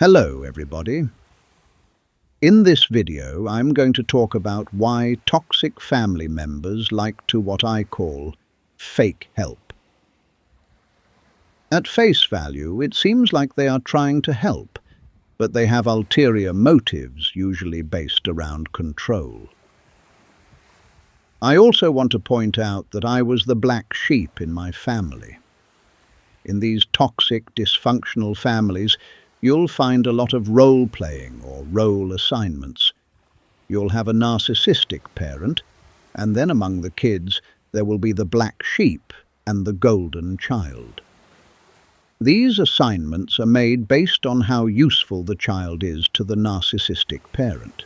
Hello everybody. In this video I'm going to talk about why toxic family members like to what I call fake help. At face value it seems like they are trying to help, but they have ulterior motives usually based around control. I also want to point out that I was the black sheep in my family. In these toxic, dysfunctional families, you'll find a lot of role-playing or role assignments. You'll have a narcissistic parent, and then among the kids there will be the black sheep and the golden child. These assignments are made based on how useful the child is to the narcissistic parent.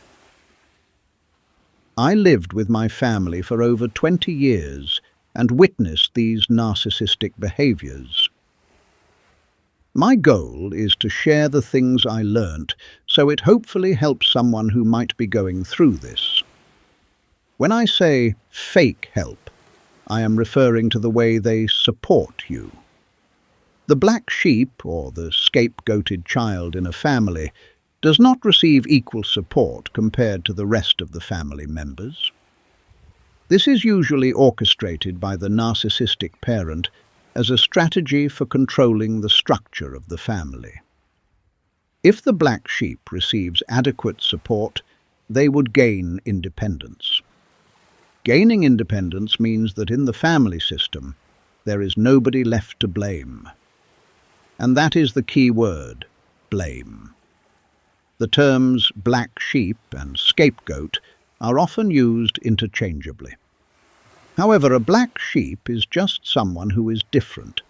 I lived with my family for over 20 years and witnessed these narcissistic behaviors. My goal is to share the things I learnt so it hopefully helps someone who might be going through this. When I say fake help, I am referring to the way they support you. The black sheep, or the scapegoated child in a family, does not receive equal support compared to the rest of the family members. This is usually orchestrated by the narcissistic parent as a strategy for controlling the structure of the family. If the black sheep receives adequate support, they would gain independence. Gaining independence means that in the family system, there is nobody left to blame. And that is the key word, blame. The terms black sheep and scapegoat are often used interchangeably. However, a black sheep is just someone who is different.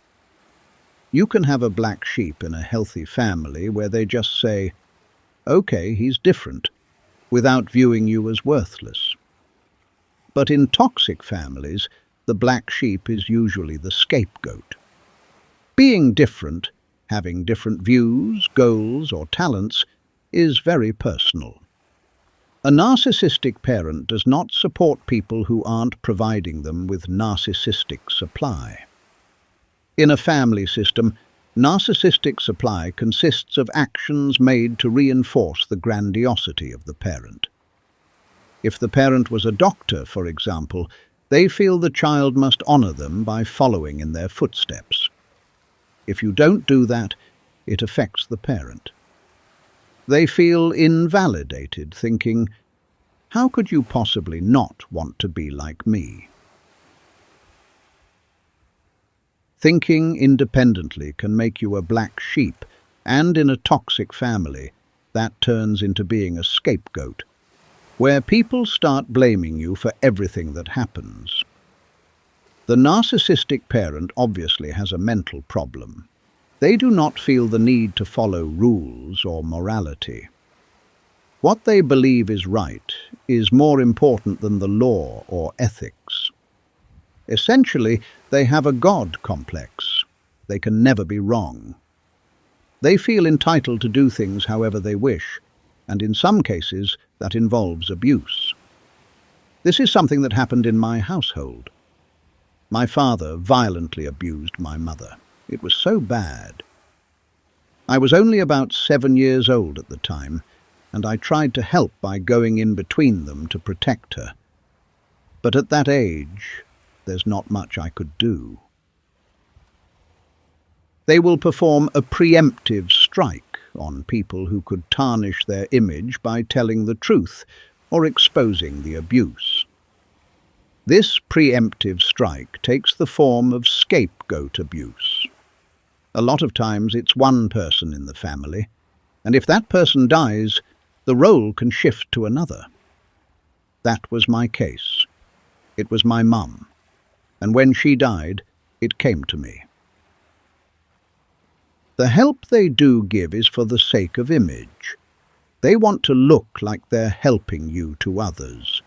You can have a black sheep in a healthy family where they just say, "Okay, he's different," without viewing you as worthless. But in toxic families, the black sheep is usually the scapegoat. Being different, having different views, goals, or talents, is very personal. A narcissistic parent does not support people who aren't providing them with narcissistic supply. In a family system, narcissistic supply consists of actions made to reinforce the grandiosity of the parent. If the parent was a doctor, for example, they feel the child must honor them by following in their footsteps. If you don't do that, it affects the parent. They feel invalidated, thinking, "How could you possibly not want to be like me?" Thinking independently can make you a black sheep, and in a toxic family, that turns into being a scapegoat, where people start blaming you for everything that happens. The narcissistic parent obviously has a mental problem. They do not feel the need to follow rules or morality. What they believe is right is more important than the law or ethics. Essentially, they have a God complex. They can never be wrong. They feel entitled to do things however they wish, and in some cases that involves abuse. This is something that happened in my household. My father violently abused my mother. It was so bad. I was only about 7 years old at the time, and I tried to help by going in between them to protect her. But at that age, there's not much I could do. They will perform a preemptive strike on people who could tarnish their image by telling the truth or exposing the abuse. This preemptive strike takes the form of scapegoat abuse. A lot of times it's one person in the family, and if that person dies, the role can shift to another. That was my case. It was my mum, and when she died, it came to me. The help they do give is for the sake of image. They want to look like they're helping you to others.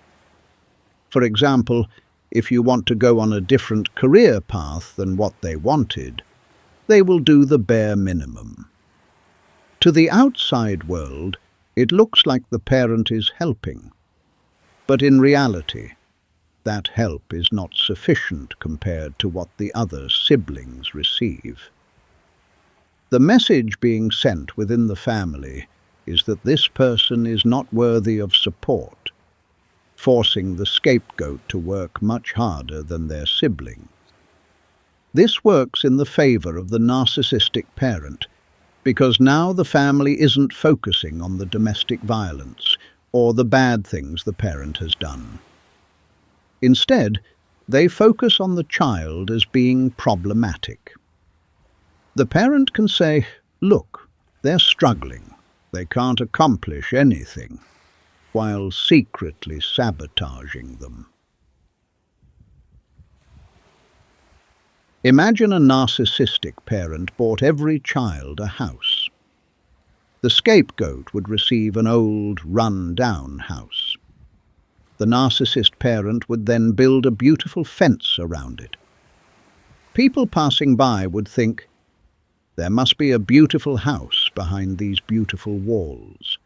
For example, if you want to go on a different career path than what they wanted, they will do the bare minimum. To the outside world, it looks like the parent is helping, but in reality, that help is not sufficient compared to what the other siblings receive. The message being sent within the family is that this person is not worthy of support, forcing the scapegoat to work much harder than their sibling. This works in the favor of the narcissistic parent, because now the family isn't focusing on the domestic violence or the bad things the parent has done. Instead, they focus on the child as being problematic. The parent can say, "Look, they're struggling. They can't accomplish anything," while secretly sabotaging them. Imagine a narcissistic parent bought every child a house. The scapegoat would receive an old, run-down house. The narcissist parent would then build a beautiful fence around it. People passing by would think, "There must be a beautiful house behind these beautiful walls."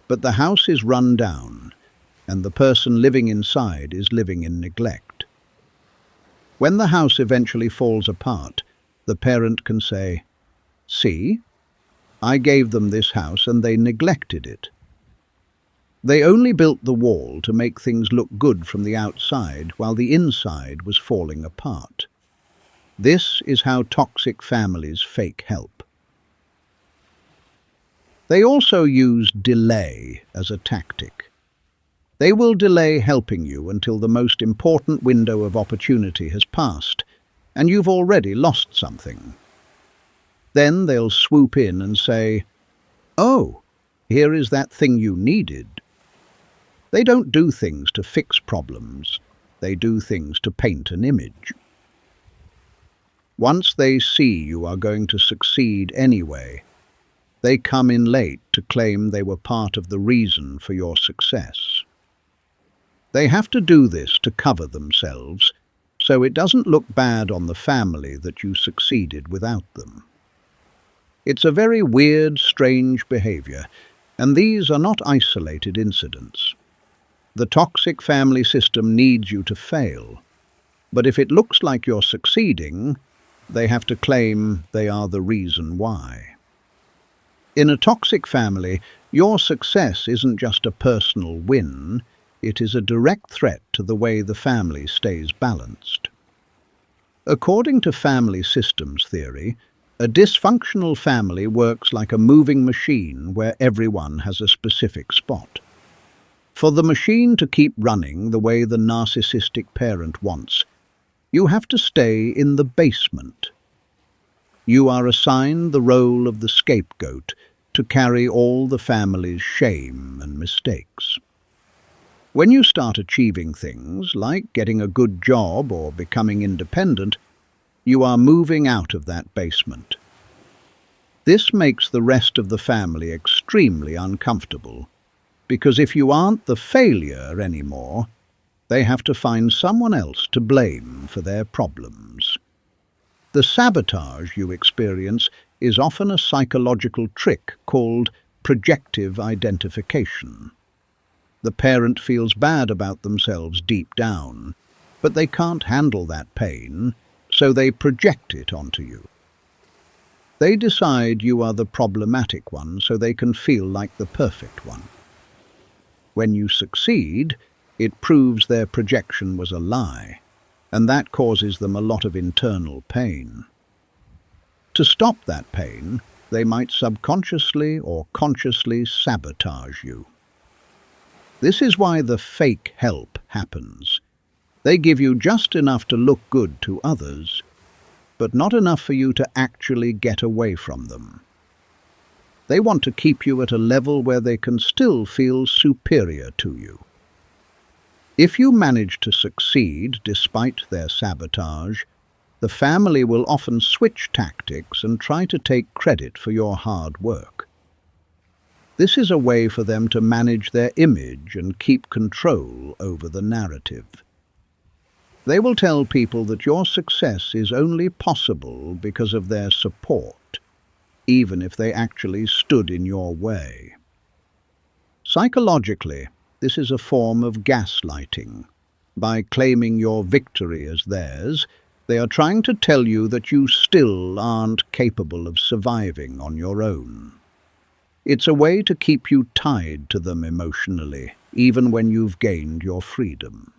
But the house is run down, and the person living inside is living in neglect. When the house eventually falls apart, the parent can say, "See, I gave them this house and they neglected it. They only built the wall to make things look good from the outside while the inside was falling apart." This is how toxic families fake help. They also use delay as a tactic. They will delay helping you until the most important window of opportunity has passed, and you've already lost something. Then they'll swoop in and say, "Oh, here is that thing you needed." They don't do things to fix problems. They do things to paint an image. Once they see you are going to succeed anyway, they come in late to claim they were part of the reason for your success. They have to do this to cover themselves, so it doesn't look bad on the family that you succeeded without them. It's a very weird, strange behavior, and these are not isolated incidents. The toxic family system needs you to fail, but if it looks like you're succeeding, they have to claim they are the reason why. In a toxic family, your success isn't just a personal win, it is a direct threat to the way the family stays balanced. According to family systems theory, a dysfunctional family works like a moving machine where everyone has a specific spot. For the machine to keep running the way the narcissistic parent wants, you have to stay in the basement. You are assigned the role of the scapegoat to carry all the family's shame and mistakes. When you start achieving things like getting a good job or becoming independent, you are moving out of that basement. This makes the rest of the family extremely uncomfortable, because if you aren't the failure anymore, they have to find someone else to blame for their problems. The sabotage you experience is often a psychological trick called projective identification. The parent feels bad about themselves deep down, but they can't handle that pain, so they project it onto you. They decide you are the problematic one so they can feel like the perfect one. When you succeed, it proves their projection was a lie, and that causes them a lot of internal pain. To stop that pain, they might subconsciously or consciously sabotage you. This is why the fake help happens. They give you just enough to look good to others, but not enough for you to actually get away from them. They want to keep you at a level where they can still feel superior to you. If you manage to succeed despite their sabotage, the family will often switch tactics and try to take credit for your hard work. This is a way for them to manage their image and keep control over the narrative. They will tell people that your success is only possible because of their support, even if they actually stood in your way. Psychologically, this is a form of gaslighting. By claiming your victory as theirs, They are trying to tell you that you still aren't capable of surviving on your own. It's a way to keep you tied to them emotionally, even when you've gained your freedom.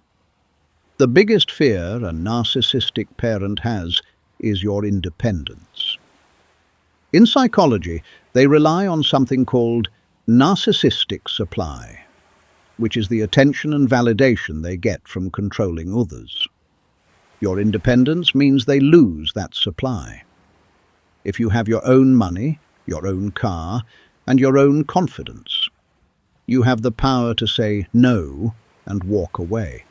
The biggest fear a narcissistic parent has is your independence. In psychology, they rely on something called narcissistic supply, which is the attention and validation they get from controlling others. Your independence means they lose that supply. If you have your own money, your own car, and your own confidence, you have the power to say no and walk away.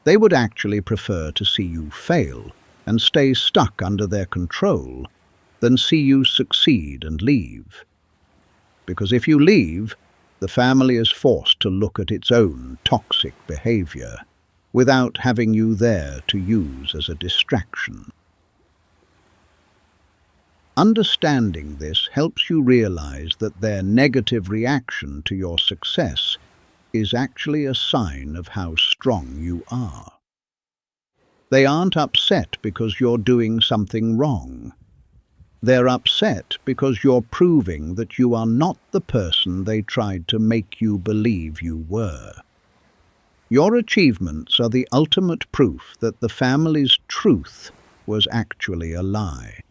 They would actually prefer to see you fail and stay stuck under their control than see you succeed and leave. Because if you leave, the family is forced to look at its own toxic behavior without having you there to use as a distraction. Understanding this helps you realize that their negative reaction to your success is actually a sign of how strong you are. They aren't upset because you're doing something wrong. They're upset because you're proving that you are not the person they tried to make you believe you were. Your achievements are the ultimate proof that the family's truth was actually a lie.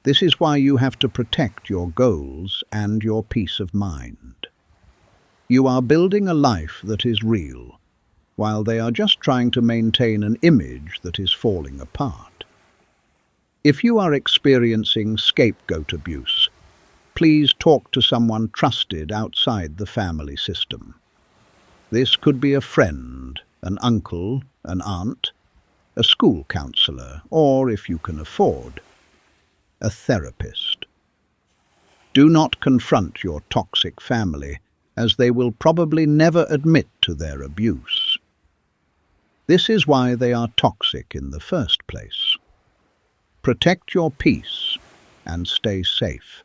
This is why you have to protect your goals and your peace of mind. You are building a life that is real, while they are just trying to maintain an image that is falling apart. If you are experiencing scapegoat abuse, please talk to someone trusted outside the family system. This could be a friend, an uncle, an aunt, a school counselor, or, if you can afford, a therapist. Do not confront your toxic family, as they will probably never admit to their abuse. This is why they are toxic in the first place. Protect your peace and stay safe.